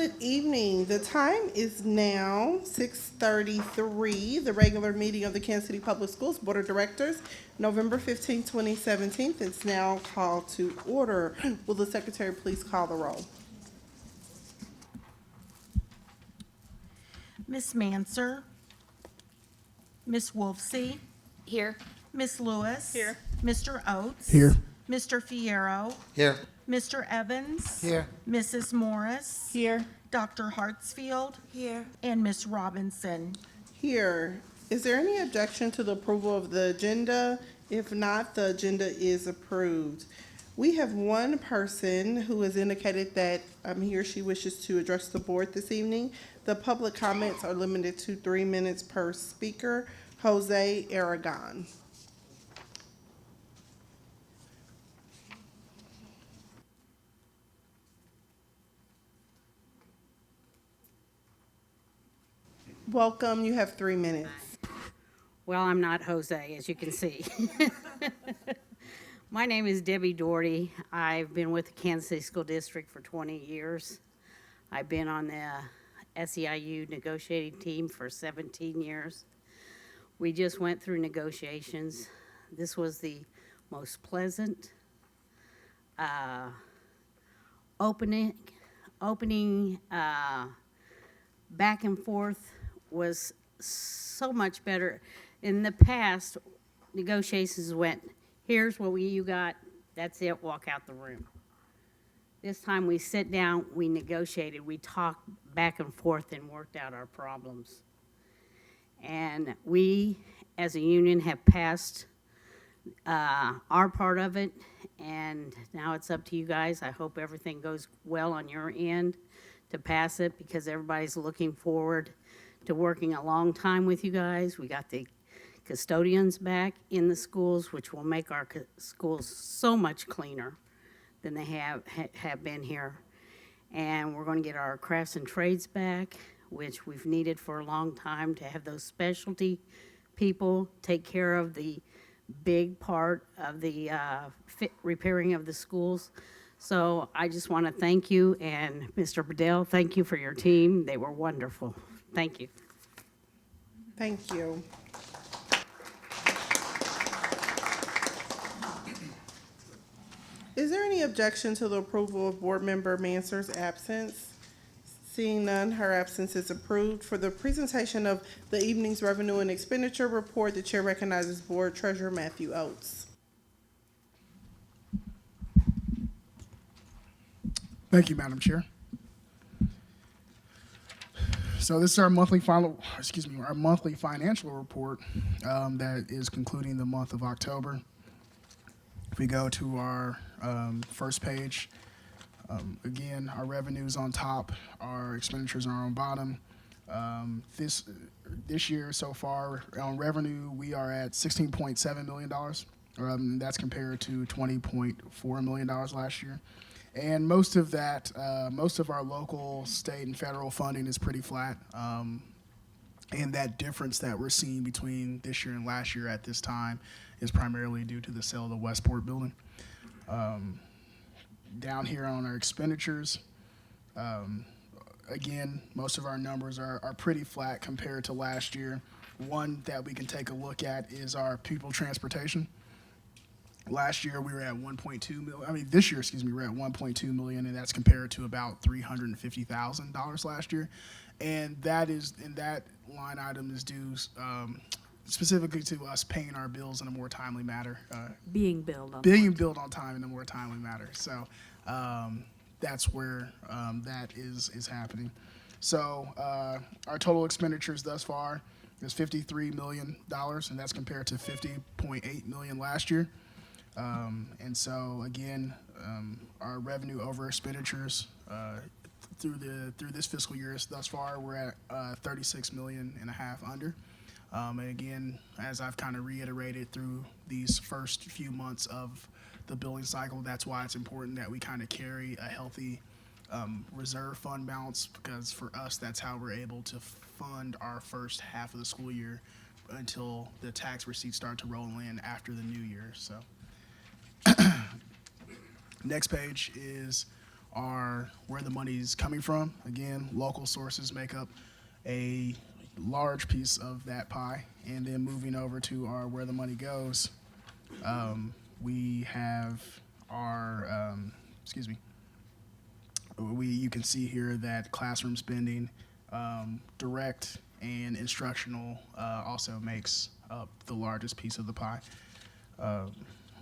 Good evening. The time is now 6:33. The regular meeting of the Kansas City Public Schools Board of Directors, November 15, 2017, is now called to order. Will the secretary please call the roll? Miss Manser, Miss Wolfsey, Here. Miss Lewis. Here. Mr. Oates. Here. Mr. Fierro. Here. Mr. Evans. Here. Mrs. Morris. Here. Dr. Hartsfield. Here. And Miss Robinson. Here. Is there any objection to the approval of the agenda? If not, the agenda is approved. We have one person who has indicated that he or she wishes to address the board this evening. The public comments are limited to 3 minutes per speaker. Jose Aragon. Welcome. You have 3 minutes. Well, I'm not Jose, as you can see. My name is Debbie Doherty. I've been with the Kansas City School District for 20 years. I've been on the SEIU negotiating team for 17 years. We just went through negotiations. This was the most pleasant opening back and forth was so much better. In the past, negotiations went, here's what you got, that's it, walk out the room. This time we sit down, we negotiated, we talked back and forth and worked out our problems. And we, as a union, have passed our part of it, and now it's up to you guys. I hope everything goes well on your end to pass it, because everybody's looking forward to working a long time with you guys. We got the custodians back in the schools, which will make our schools so much cleaner than they have been here. And we're going to get our crafts and trades back, which we've needed for a long time, to have those specialty people take care of the big part of the repairing of the schools. So I just want to thank you, and Mr. Bedell, thank you for your team. They were wonderful. Thank you. Thank you. Is there any objection to the approval of Board Member Manser's absence? Seeing none, her absence is approved. For the presentation of the evening's revenue and expenditure report, the chair recognizes Board Treasurer Matthew Oates. Thank you, Madam Chair. So this is our monthly financial report that is concluding the month of October. If we go to our first page, again, our revenues on top, our expenditures are on bottom. This year so far on revenue, we are at $16.7 million. That's compared to $20.4 million last year. And most of that, most of our local, state, and federal funding is pretty flat. And that difference that we're seeing between this year and last year at this time is primarily due to the sale of the Westport building. Down here on our expenditures, again, most of our numbers are pretty flat compared to last year. One that we can take a look at is our pupil transportation. Last year we were at 1.2 million. This year, we're at 1.2 million, and that's compared to about $350,000 last year. And that line item is due specifically to us paying our bills in a more timely manner. Being billed on. Being billed on time in a more timely manner. So that's where that is happening. So our total expenditures thus far is $53 million, and that's compared to $50.8 million last year. And so again, our revenue over expenditures through this fiscal year thus far, we're at 36.5 million under. And again, as I've kind of reiterated through these first few months of the billing cycle, that's why it's important that we kind of carry a healthy reserve fund balance, because for us, that's how we're able to fund our first half of the school year until the tax receipts start to roll in after the new year. So next page is are where the money is coming from. Again, local sources make up a large piece of that pie. And then moving over to our where the money goes, we have our, you can see here that classroom spending, direct and instructional also makes up the largest piece of the pie.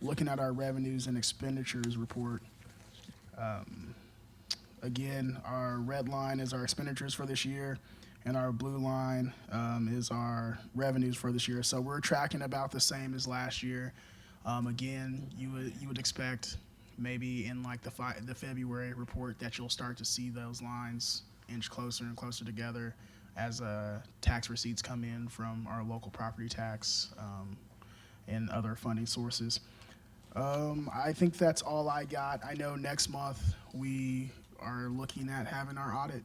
Looking at our revenues and expenditures report, again, our red line is our expenditures for this year, and our blue line is our revenues for this year. So we're tracking about the same as last year. Again, you would expect maybe in like the February report that you'll start to see those lines inch closer and closer together as tax receipts come in from our local property tax and other funding sources. I think that's all I got. I know next month we are looking at having our audit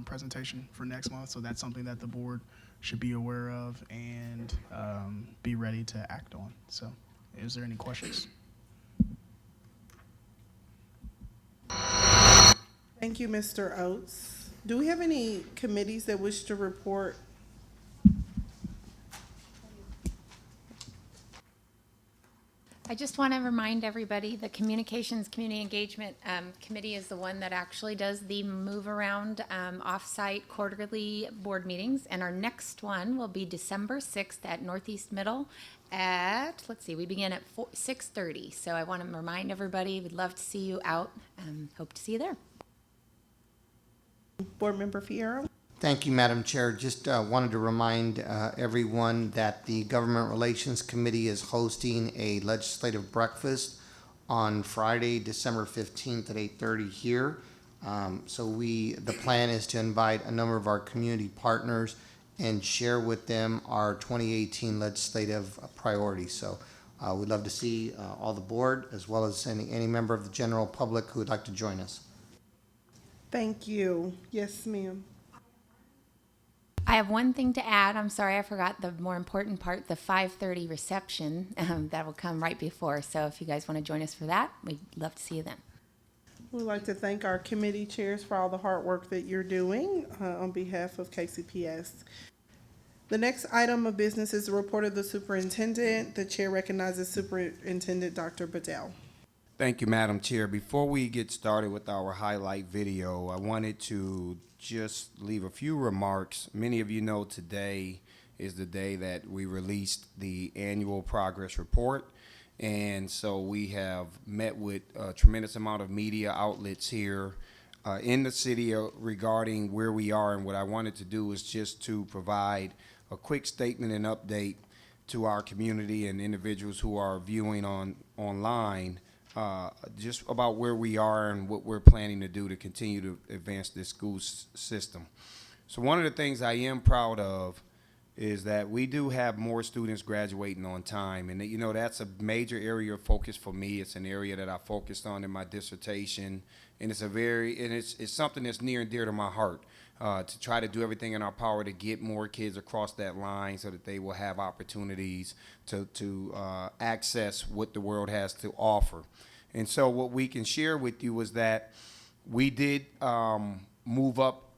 presentation for next month, so that's something that the board should be aware of and be ready to act on. So, is there any questions? Thank you, Mr. Oates. Do we have any committees that wish to report? I just want to remind everybody, the Communications Community Engagement Committee is the one that actually does the move-around off-site quarterly board meetings. And our next one will be December 6th at Northeast Middle at, let's see, we begin at 6:30. So I want to remind everybody, we'd love to see you out. Hope to see you there. Board Member Fierro? Thank you, Madam Chair. Just wanted to remind everyone that the Government Relations Committee is hosting a legislative breakfast on Friday, December 15th at 8:30 here. The plan is to invite a number of our community partners and share with them our 2018 legislative priorities. So we'd love to see all the board as well as any member of the general public who would like to join us. Thank you. Yes, ma'am. I have one thing to add. I'm sorry, I forgot the more important part, the 5:30 reception. That will come right before. So if you guys want to join us for that, we'd love to see you then. We'd like to thank our committee chairs for all the hard work that you're doing on behalf of KCPS. The next item of business is the report of the superintendent. The chair recognizes Superintendent Dr. Bedell. Thank you, Madam Chair. Before we get started with our highlight video, I wanted to just leave a few remarks. Many of you know today is the day that we released the annual progress report. And so we have met with a tremendous amount of media outlets here in the city regarding where we are. And what I wanted to do is just to provide a quick statement and update to our community and individuals who are viewing online just about where we are and what we're planning to do to continue to advance this school system. So one of the things I am proud of is that we do have more students graduating on time, and you know that's a major area of focus for me. It's an area that I focused on in my dissertation, and it's something that's near and dear to my heart. To try to do everything in our power to get more kids across that line so that they will have opportunities to access what the world has to offer. And so what we can share with you is that we did move up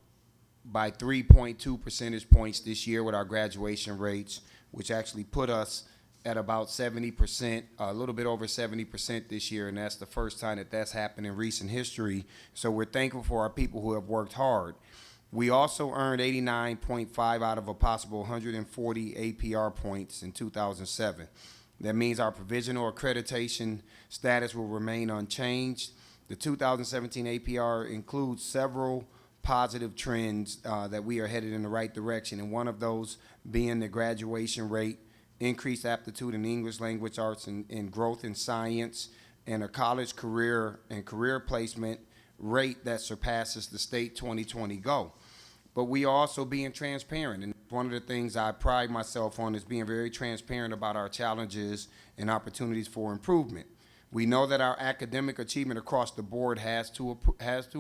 by 3.2 percentage points this year with our graduation rates, which actually put us at about 70%, a little bit over 70% this year, and that's the first time that that's happened in recent history. So we're thankful for our people who have worked hard. We also earned 89.5 out of a possible 140 APR points in 2007. That means our provisional accreditation status will remain unchanged. The 2017 APR includes several positive trends that we are headed in the right direction, and one of those being the graduation rate, increased aptitude in English language arts and growth in science, and a college career and career placement rate that surpasses the state 2020 goal. But we are also being transparent, and one of the things I pride myself on is being very transparent about our challenges and opportunities for improvement. We know that our academic achievement across the board has to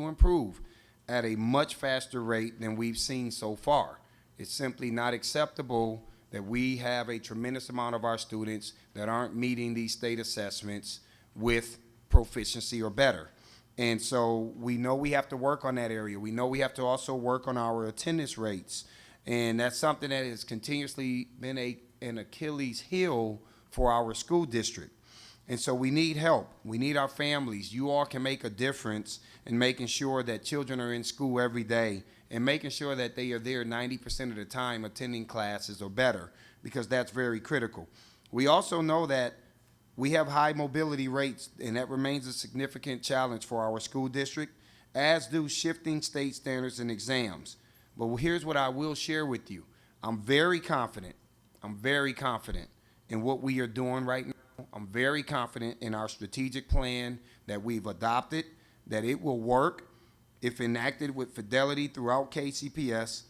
improve at a much faster rate than we've seen so far. It's simply not acceptable that we have a tremendous amount of our students that aren't meeting these state assessments with proficiency or better. And so we know we have to work on that area. We know we have to also work on our attendance rates. And that's something that has continuously been an Achilles heel for our school district. And so we need help. We need our families. You all can make a difference in making sure that children are in school every day and making sure that they are there 90% of the time attending classes or better, because that's very critical. We also know that we have high mobility rates, and that remains a significant challenge for our school district, as do shifting state standards and exams. But here's what I will share with you. I'm very confident in what we are doing right now. I'm very confident in our strategic plan that we've adopted, that it will work if enacted with fidelity throughout KCPS,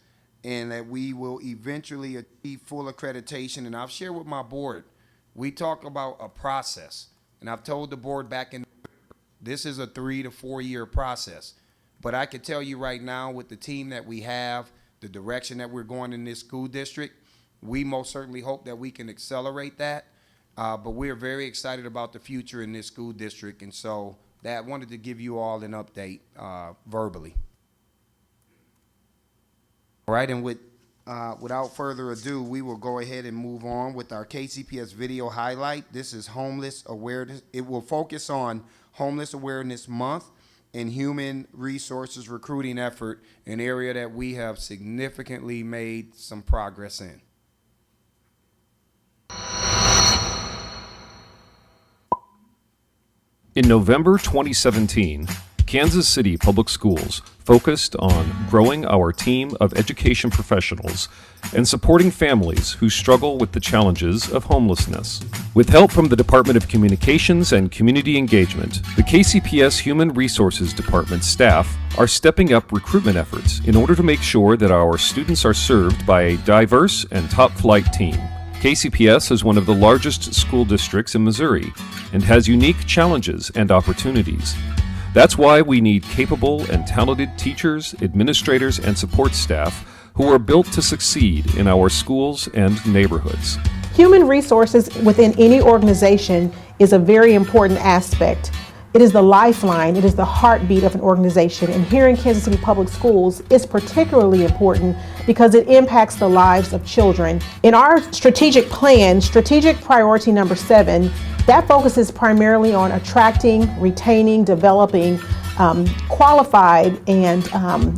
and that we will eventually achieve full accreditation. And I've shared with my board, we talk about a process, and I've told the board back in, this is a 3 to 4 year process. But I can tell you right now, with the team that we have, the direction that we're going in this school district, we most certainly hope that we can accelerate that. But we're very excited about the future in this school district, and so I wanted to give you all an update verbally. All right, and without further ado, we will go ahead and move on with our KCPS video highlight. This is homeless awareness. It will focus on Homeless Awareness Month and human resources recruiting effort, an area that we have significantly made some progress in. In November 2017, Kansas City Public Schools focused on growing our team of education professionals and supporting families who struggle with the challenges of homelessness. With help from the Department of Communications and Community Engagement, the KCPS Human Resources Department staff are stepping up recruitment efforts in order to make sure that our students are served by a diverse and top-flight team. KCPS is one of the largest school districts in Missouri and has unique challenges and opportunities. That's why we need capable and talented teachers, administrators, and support staff who are built to succeed in our schools and neighborhoods. Human resources within any organization is a very important aspect. It is the lifeline, it is the heartbeat of an organization, and here in Kansas City Public Schools, it's particularly important because it impacts the lives of children. In our strategic plan, strategic priority number 7, that focuses primarily on attracting, retaining, developing qualified and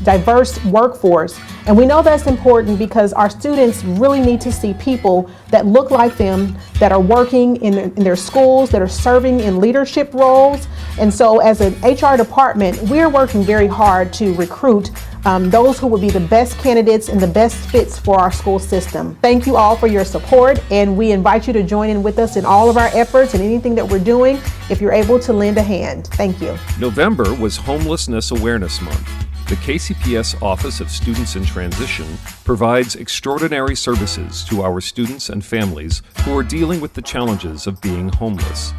diverse workforce. And we know that's important because our students really need to see people that look like them, that are working in their schools, that are serving in leadership roles. And so as an HR department, we're working very hard to recruit those who will be the best candidates and the best fits for our school system. Thank you all for your support, and we invite you to join in with us in all of our efforts and anything that we're doing if you're able to lend a hand. Thank you. November was Homelessness Awareness Month. The KCPS Office of Students in Transition provides extraordinary services to our students and families who are dealing with the challenges of being homeless.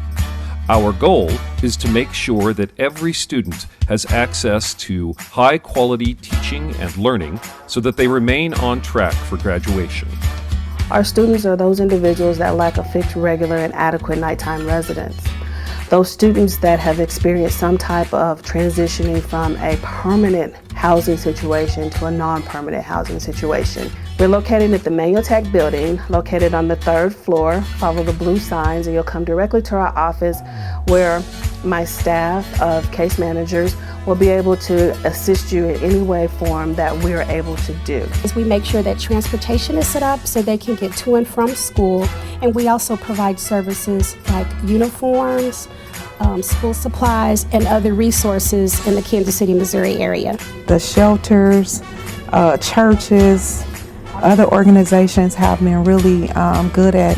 Our goal is to make sure that every student has access to high-quality teaching and learning so that they remain on track for graduation. Our students are those individuals that lack a fixed, regular, and adequate nighttime residence. Those students that have experienced some type of transitioning from a permanent housing situation to a non-permanent housing situation. We're located at the Manual Tech building, located on the 3rd floor. Follow the blue signs and you'll come directly to our office where my staff of case managers will be able to assist you in any way, form that we're able to do. We make sure that transportation is set up so they can get to and from school, and we also provide services like uniforms, school supplies, and other resources in the Kansas City, Missouri area. The shelters, churches, other organizations have been really good at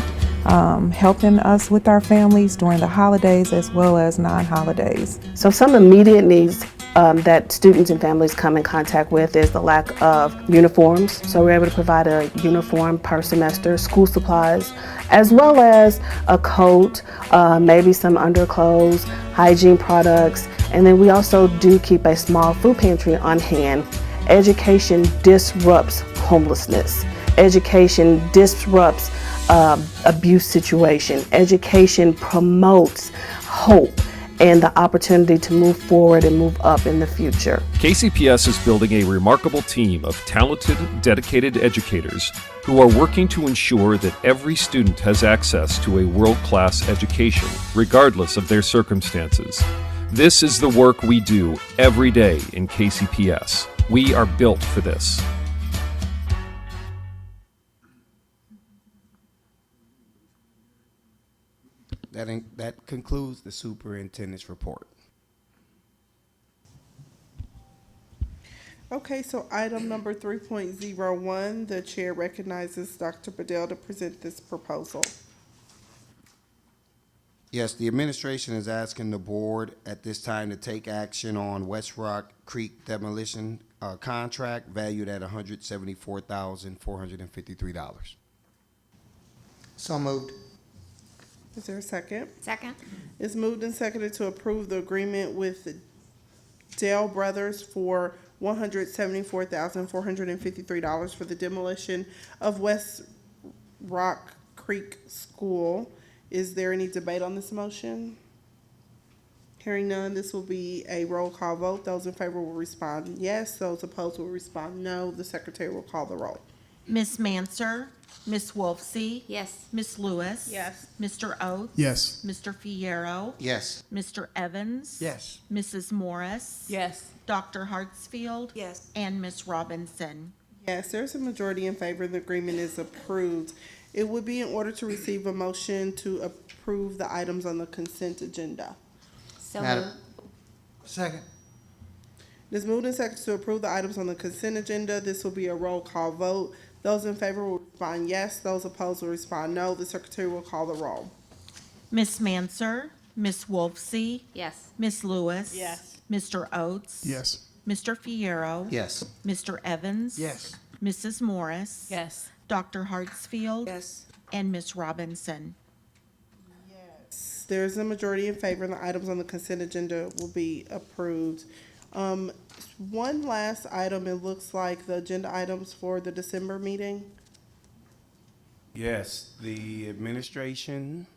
helping us with our families during the holidays as well as non-holidays. So some immediate needs that students and families come in contact with is the lack of uniforms. So we're able to provide a uniform per semester, school supplies, as well as a coat, maybe some underclothes, hygiene products, and then we also do keep a small food pantry on hand. Education disrupts homelessness. Education disrupts abuse situation. Education promotes hope and the opportunity to move forward and move up in the future. KCPS is building a remarkable team of talented, dedicated educators who are working to ensure that every student has access to a world-class education, regardless of their circumstances. This is the work we do every day in KCPS. We are built for this. That concludes the superintendent's report. Okay, so item number 3.01, the chair recognizes Dr. Bedell to present this proposal. Yes, the administration is asking the board at this time to take action on West Rock Creek demolition contract valued at $174,453. So moved. Is there a second? Second? It's moved and seconded to approve the agreement with Dale Brothers for $174,453 for the demolition of West Rock Creek School. Is there any debate on this motion? Hearing none, this will be a roll call vote. Those in favor will respond yes. Those opposed will respond no. The secretary will call the roll. Ms. Manser, Ms. Wolfsey. Yes. Ms. Lewis. Yes. Mr. Oates. Yes. Mr. Fierro. Yes. Mr. Evans. Yes. Mrs. Morris. Yes. Dr. Hartsfield. Yes. And Ms. Robinson. Yes, there's a majority in favor. The agreement is approved. It would be in order to receive a motion to approve the items on the consent agenda. So Madam- moved. Second. It is moved and seconded to approve the items on the consent agenda. This will be a roll call vote. Those in favor will respond yes. Those opposed will respond no. The secretary will call the roll. Ms. Manser, Ms. Wolfsey. Yes. Ms. Lewis. Yes. Mr. Oates. Yes. Mr. Fierro. Yes. Mr. Evans. Yes. Mrs. Morris. Yes. Dr. Hartsfield. Yes. And Ms. Robinson. Yes, there's a majority in favor, and the items on the consent agenda will be approved. One last item, it looks like the agenda items for the December meeting. Yes, the administration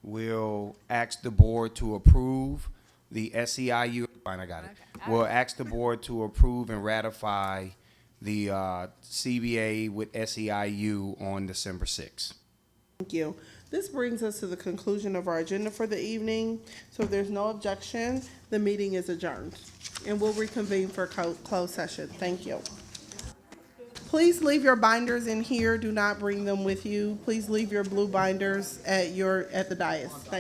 will ask the board to approve the SEIU. Fine, I got it. Will ask the board to approve and ratify the CBA with SEIU on December 6th. Thank you. This brings us to the conclusion of our agenda for the evening. So if there's no objection, the meeting is adjourned. And we'll reconvene for closed session. Thank you. Please leave your binders in here. Do not bring them with you. Please leave your blue binders at the dais. Thank